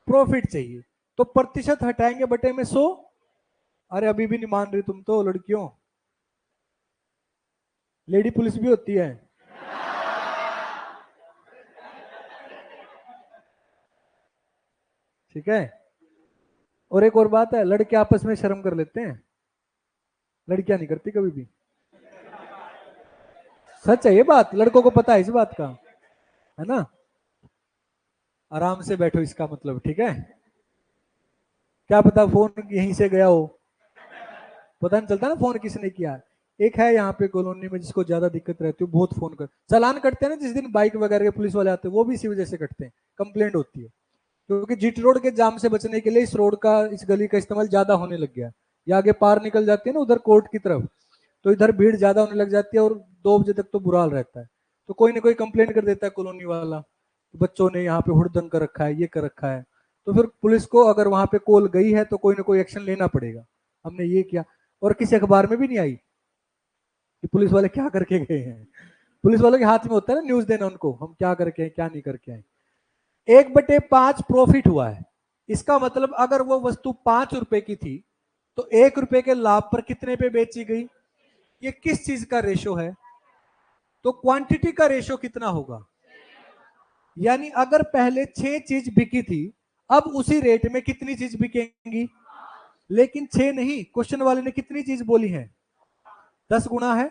प्रॉफिट चाहिए। तो प्रतिशत हटाएंगे बटे में 100। अरे अभी भी नहीं मान रही तुम तो लड़कियों, लेडी पुलिस भी होती है। ठीक है। और एक और बात है, लड़के आपस में शर्म कर लेते हैं, लड़कियां नहीं करती कभी भी। सच है ये बात, लड़कों को पता है इस बात का, है ना? आराम से बैठो, इसका मतलब, ठीक है? क्या पता फोन यहीं से गया हो, पता नहीं चलता ना फोन किसने किया। एक है यहाँ पे कॉलोनी में जिसको ज्यादा दिक्कत रहती है, बहुत फोन कर चालान कटते हैं ना, जिस दिन बाइक वगैरह के पुलिस वाले आते हैं, वो भी इसी वजह से कटते हैं, कंप्लेंट होती है। क्योंकि जीटी रोड के जाम से बचने के लिए इस रोड का, इस गली का इस्तेमाल ज्यादा होने लग गया। ये आगे पार निकल जाती है ना उधर कोर्ट की तरफ, तो इधर भीड़ ज्यादा होने लग जाती है और 2 बजे तक तो बुरा हाल रहता है। तो कोई ना कोई कंप्लेंट कर देता है कॉलोनी वाला, बच्चों ने यहाँ पे हुड़दंग कर रखा है, ये कर रखा है। तो फिर पुलिस को अगर वहां पे कॉल गई है तो कोई ना कोई एक्शन लेना पड़ेगा। हमने ये किया, और किसी अखबार में भी नहीं आई कि पुलिस वाले क्या करके गए हैं। पुलिस वालों के हाथ में होता है ना न्यूज देना उनको, हम क्या करके हैं क्या नहीं करके आए। 1/5 प्रॉफिट हुआ है। इसका मतलब अगर वो वस्तु 5 रुपए की थी तो 1 रुपए के लाभ पर कितने पे बेची गई? ये किस चीज का रेशो है? तो क्वांटिटी का रेशो कितना होगा? यानी अगर पहले 6 चीज बिकी थी, अब उसी रेट में कितनी चीज बिकेंगी? लेकिन 6 नहीं, क्वेश्चन वाले ने कितनी चीज बोली है? 10 गुना है।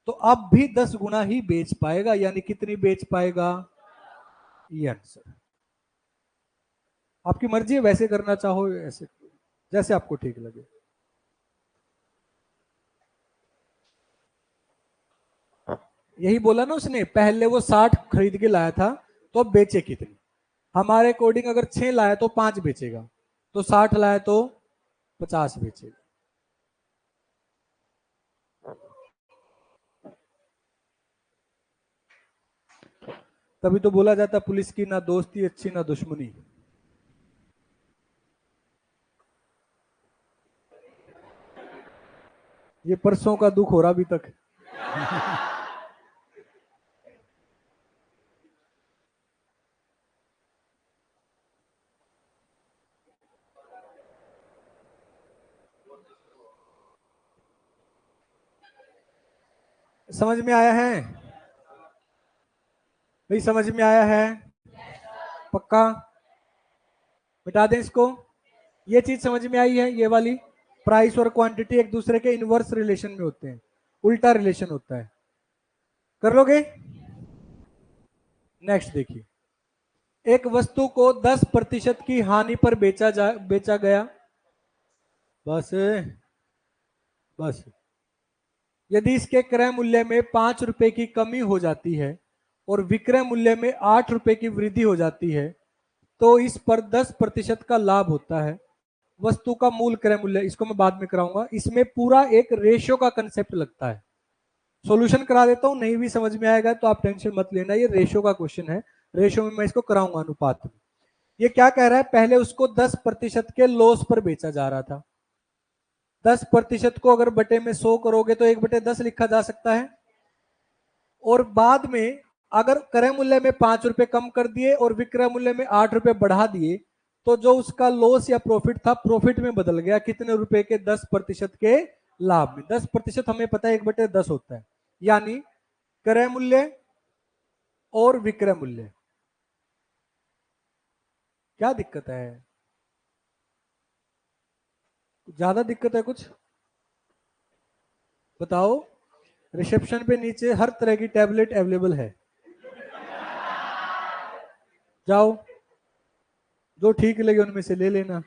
तो अब भी 10 गुना ही बेच पाएगा, यानी कितनी बेच पाएगा? ये आंसर। आपकी मर्जी है, वैसे करना चाहो ऐसे, जैसे आपको ठीक लगे। यही बोला ना उसने, पहले वो 60 खरीद के लाया था तो अब बेचे कितनी? हमारे अकॉर्डिंग अगर 6 लाया तो 5 बेचेगा, तो 60 लाया तो 50 बेचेगा। तभी तो बोला जाता पुलिस की ना दोस्ती अच्छी ना दुश्मनी। ये परसों का दुख हो रहा अभी तक। समझ में आया है भाई? समझ में आया है? पक्का? मिटा दें इसको? ये चीज समझ में आई है? ये वाली प्राइस और क्वांटिटी एक दूसरे के इनवर्स रिलेशन में होते हैं, उल्टा रिलेशन होता है। कर लोगे? नेक्स्ट देखिए, एक वस्तु को 10% की हानि पर बेचा गया। बस बस। यदि इसके क्रय मूल्य में 5 रुपए की कमी हो जाती है और विक्रय मूल्य में 8 रुपए की वृद्धि हो जाती है तो इस पर 10% का लाभ होता है। वस्तु का मूल क्रय मूल्य, इसको मैं बाद में कराऊंगा, इसमें पूरा एक रेशियो का कंसेप्ट लगता है। सॉल्यूशन करा देता हूं, नहीं भी समझ में आएगा तो आप टेंशन मत लेना, ये रेशियो का क्वेश्चन है। रेशियो में मैं इसको कराऊंगा, अनुपात में। ये क्या कह रहा है, पहले उसको 10% के लॉस पर बेचा जा रहा था। 10% को अगर बटे में 100 करोगे तो 1/10 लिखा जा सकता है। और बाद में अगर क्रय मूल्य में 5 रुपए कम कर दिए और विक्रय मूल्य में 8 रुपए बढ़ा दिए तो जो उसका लॉस या प्रॉफिट था, प्रॉफिट में बदल गया। कितने रुपए के? 10% के लाभ में। 10% हमें पता है 1/10 होता है, यानी क्रय मूल्य और विक्रय मूल्य। क्या दिक्कत है? ज्यादा दिक्कत है कुछ? बताओ। रिसेप्शन पे नीचे हर तरह की टैबलेट अवेलेबल है, जाओ, जो ठीक लगे उनमें से ले लेना,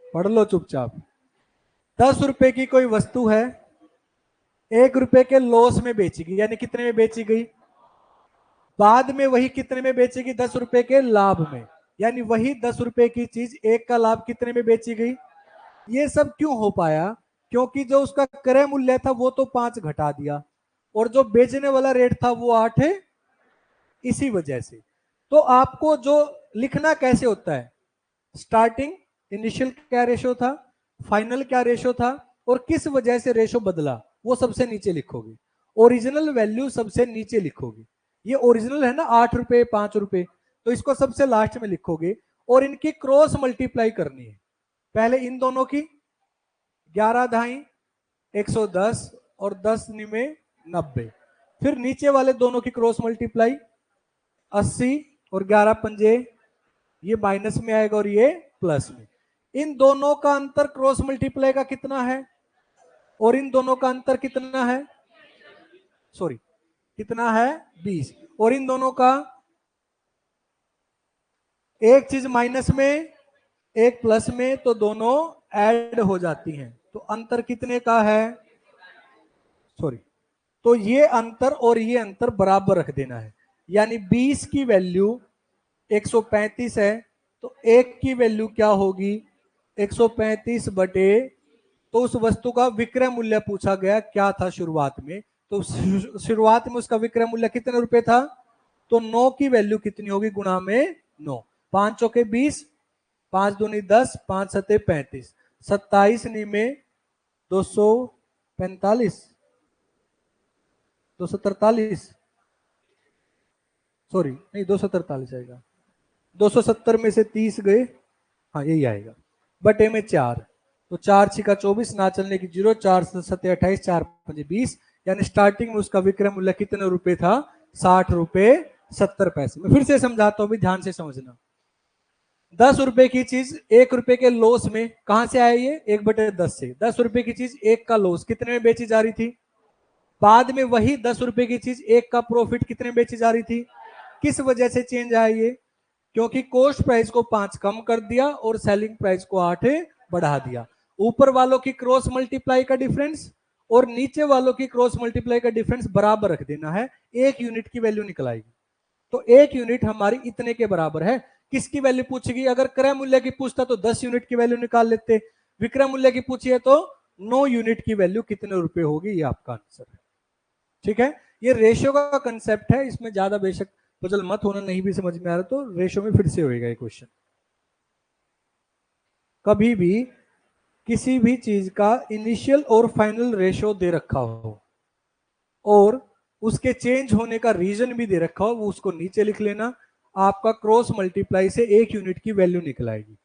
पढ़ लो चुपचाप। 10 रुपए की कोई वस्तु है, 1 रुपए के लॉस में बेची गई, यानी कितने में बेची गई? बाद में वही कितने में बेचेगी? 10 रुपए के लाभ में। यानी वही 10 रुपए की चीज एक का लाभ कितने में बेची गई? ये सब क्यों हो पाया? क्योंकि जो उसका क्रय मूल्य था वो तो 5 घटा दिया और जो बेचने वाला रेट था वो 8 है, इसी वजह से। तो आपको जो लिखना कैसे होता है, स्टार्टिंग इनिशियल क्या रेशो था, फाइनल क्या रेशो था, और किस वजह से रेशो बदला, वो सबसे नीचे लिखोगे। ओरिजिनल वैल्यू सबसे नीचे लिखोगे। ये ओरिजिनल है ना 8 रुपए 5 रुपए, तो इसको सबसे लास्ट में लिखोगे और इनकी क्रॉस मल्टीप्लाई करनी है। पहले इन दोनों की 11 धाई 110 और 10 निमे 90, फिर नीचे वाले दोनों की क्रॉस मल्टीप्लाई 80 और 11 पंजे ये माइनस में आएगा और ये प्लस में। इन दोनों का अंतर क्रॉस मल्टीप्लाई का कितना है और इन दोनों का अंतर कितना है, सॉरी कितना है 20, और इन दोनों का एक चीज माइनस में एक प्लस में, तो दोनों ऐड हो जाती हैं, तो अंतर कितने का है, सॉरी, तो ये अंतर और ये अंतर बराबर रख देना है। यानी 20 की वैल्यू 135 है, तो एक की वैल्यू क्या होगी 135 बटे, तो उस वस्तु का विक्रय मूल्य पूछा गया क्या था शुरुआत में, तो शुरुआत में उसका विक्रय मूल्य कितने रुपए था, तो 9 की वैल्यू कितनी होगी गुणा में 9, 5 चौके 20, 5 दूनी 10, 5 सते 35, 27 में 245 243, सॉरी नहीं 243 आएगा, 270 में से 30 गए, हाँ यही आएगा, बटे में 4, तो 4 छिका 24, ना चलने की 0, 4 सत्ते 28, 4 पंजे 20, यानी स्टार्टिंग में उसका विक्रय मूल्य कितने रुपए था 60 रुपए 70 पैसे। मैं फिर से समझाता हूं, भी ध्यान से समझना। 10 रुपए की चीज 1 रुपए के लॉस में कहां से आया, ये 1/10 से। 10 रुपए की चीज 1 का लॉस कितने में बेची जा रही थी, बाद में वही 10 रुपए की चीज 1 का प्रॉफिट कितने में बेची जा रही थी। किस वजह से चेंज आया ये, क्योंकि कॉस्ट प्राइस को 5 कम कर दिया और सेलिंग प्राइस को 8 बढ़ा दिया। ऊपर वालों की क्रॉस मल्टीप्लाई का डिफरेंस और नीचे वालों की क्रॉस मल्टीप्लाई का डिफरेंस बराबर रख देना है, 1 यूनिट की वैल्यू निकल आएगी। तो 1 यूनिट हमारी इतने के बराबर है। किसकी वैल्यू पूछेगी, अगर क्रय मूल्य की पूछता तो 10 यूनिट की वैल्यू निकाल लेते, विक्रय मूल्य की पूछी है तो 9 यूनिट की वैल्यू कितने रुपए होगी, ये आपका आंसर है। ठीक है, ये रेशियो का कंसेप्ट है, इसमें ज्यादा बेशक पजल मत होना, नहीं भी समझ में आ रहा तो रेशियो में फिर से होएगा ये क्वेश्चन। कभी भी किसी भी चीज का इनिशियल और फाइनल रेशियो दे रखा हो और उसके चेंज होने का रीजन भी दे रखा हो, वो उसको नीचे लिख लेना, आपका क्रॉस मल्टीप्लाई से 1 यूनिट की वैल्यू निकल आएगी।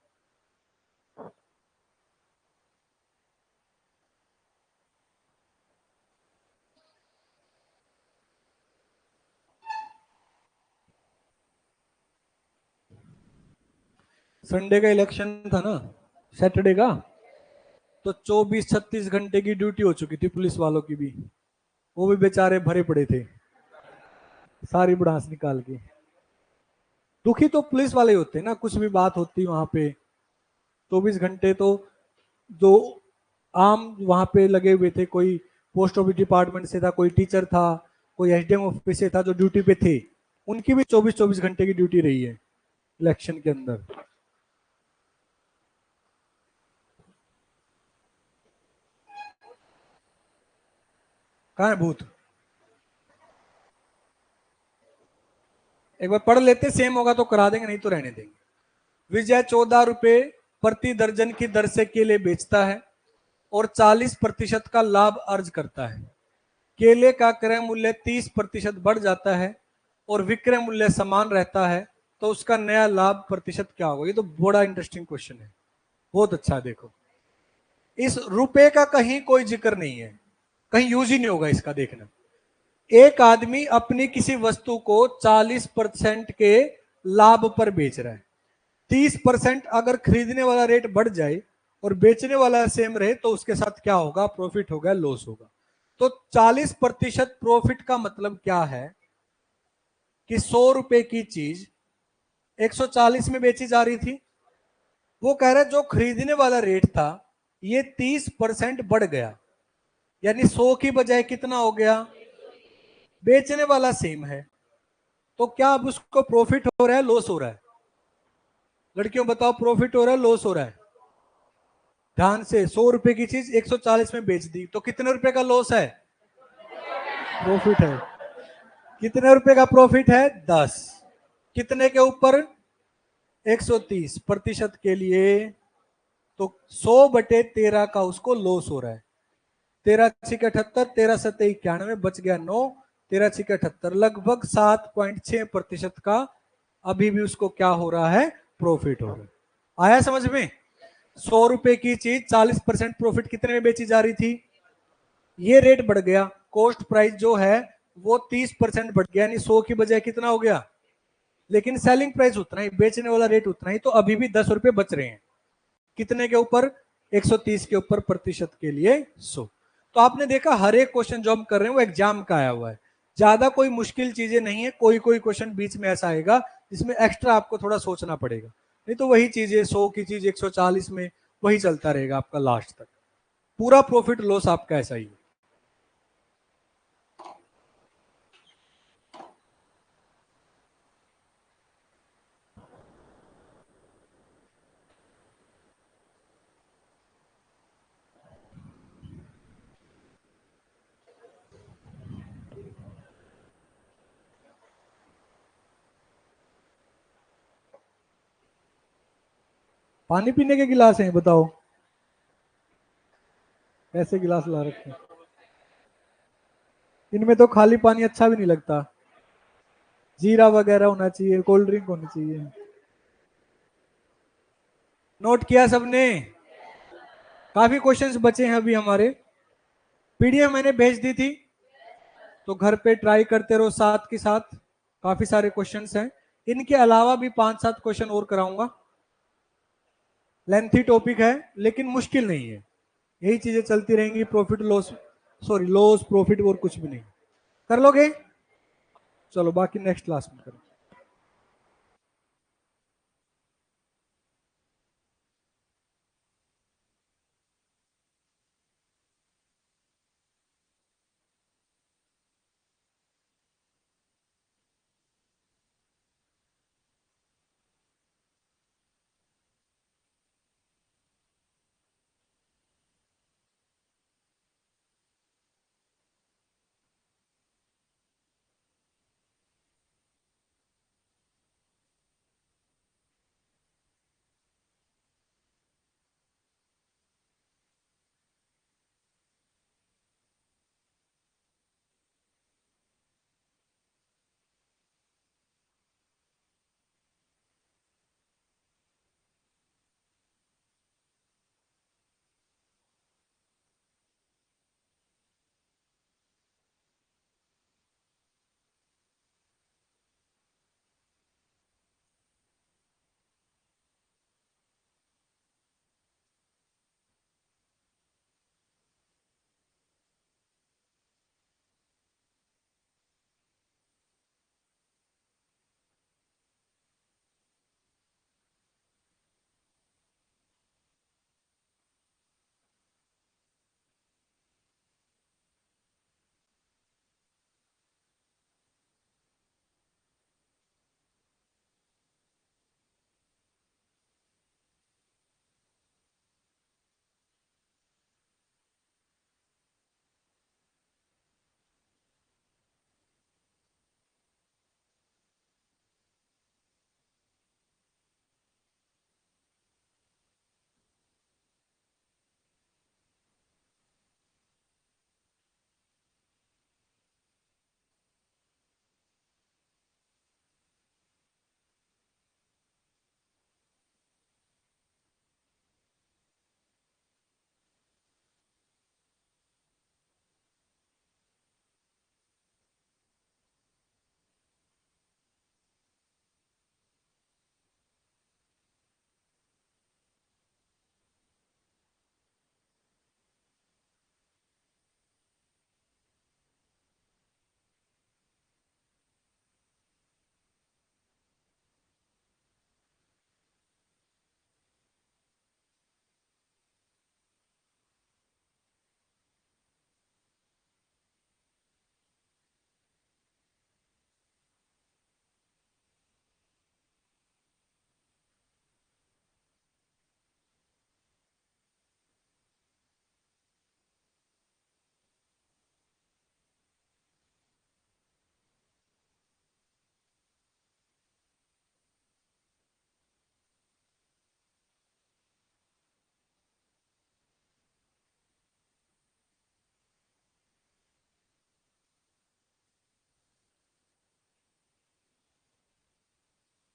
संडे का इलेक्शन था ना, सैटरडे का, तो 24-36 घंटे की ड्यूटी हो चुकी थी पुलिस वालों की भी, वो भी बेचारे भरे पड़े थे सारी बुढ़ास निकाल के। दुखी तो पुलिस वाले होते ना, कुछ भी बात होती वहां पे 24 घंटे, तो जो आम वहां पे लगे हुए थे, कोई पोस्ट ऑफिस डिपार्टमेंट से था, कोई टीचर था, कोई एसडीएम ऑफिस से था जो ड्यूटी पे थे, उनकी भी 24-24 घंटे की ड्यूटी रही है इलेक्शन के अंदर। कहाँ है भूत, एक बार पढ़ लेते, सेम होगा तो करा देंगे, नहीं तो रहने देंगे। विजय 14 रुपए प्रति दर्जन की दर से केले बेचता है और 40% का लाभ अर्ज करता है। केले का क्रय मूल्य 30% बढ़ जाता है और विक्रय मूल्य समान रहता है, तो उसका नया लाभ प्रतिशत क्या होगा। ये तो बड़ा इंटरेस्टिंग क्वेश्चन है, बहुत अच्छा है। देखो, इस रुपए का कहीं कोई जिक्र नहीं है, कहीं यूज ही नहीं होगा इसका। देखना, एक आदमी अपनी किसी वस्तु को 40% के लाभ पर बेच रहा है, 30% अगर खरीदने वाला रेट बढ़ जाए और बेचने वाला सेम रहे तो उसके साथ क्या होगा, प्रॉफिट होगा, लॉस होगा। तो 40% प्रॉफिट का मतलब क्या है कि 100 रुपए की चीज 140 में बेची जा रही थी, वो कह रहा है जो खरीदने वाला रेट था ये 30% बढ़ गया, यानी 100 की बजाय कितना हो गया, बेचने वाला सेम है, तो क्या अब उसको प्रॉफिट हो रहा है, लॉस हो रहा है। लड़कियों बताओ, प्रॉफिट हो रहा है, लॉस हो रहा है। ध्यान से, 100 रुपए की चीज 140 में बेच दी, तो कितने रुपए का लॉस है, प्रॉफिट है। कितने रुपए का प्रॉफिट है, 10, कितने के ऊपर 130% के लिए, तो 100/13 का उसको लॉस हो रहा है। 13 छिक 78, 13 सत्ते 91, बच गया 9, 13 छिक 78, लगभग 7.6% का अभी भी उसको क्या हो रहा है, प्रॉफिट हो रहा है। आया समझ में? 100 रुपए की चीज 40% प्रॉफिट कितने में बेची जा रही थी, ये रेट बढ़ गया, कॉस्ट प्राइस जो है वो 30% बढ़ गया, यानी 100 की बजाय कितना हो गया, लेकिन सेलिंग प्राइस उतना ही, बेचने वाला रेट उतना ही, तो अभी भी 10 रुपए बच रहे हैं। कितने के ऊपर, 130 के ऊपर प्रतिशत के लिए 100। तो आपने देखा हर एक क्वेश्चन जो हम कर रहे हैं वो एग्जाम का आया हुआ है, ज्यादा कोई मुश्किल चीजें नहीं है, कोई कोई क्वेश्चन बीच में ऐसा आएगा जिसमें एक्स्ट्रा आपको थोड़ा सोचना पड़ेगा, नहीं तो वही चीजें 100 की चीज 140 में वही चलता रहेगा आपका लास्ट तक, पूरा प्रॉफिट लॉस आपका ऐसा ही है। पानी पीने के गिलास हैं बताओ, ऐसे गिलास ला रखे हैं, इनमें तो खाली पानी अच्छा भी नहीं लगता, जीरा वगैरह होना चाहिए, कोल्ड ड्रिंक होनी चाहिए। नोट किया सबने? काफी क्वेश्चंस बचे हैं अभी हमारे, पीडीएफ मैंने भेज दी थी, तो घर पे ट्राई करते रहो साथ के साथ, काफी सारे क्वेश्चंस हैं, इनके अलावा भी 5-7 क्वेश्चन और कराऊंगा, लेंथी टॉपिक है लेकिन मुश्किल नहीं है, यही चीजें चलती रहेंगी, profit loss, sorry loss profit और कुछ भी नहीं, कर लोगे? चलो बाकी नेक्स्ट क्लास में करें।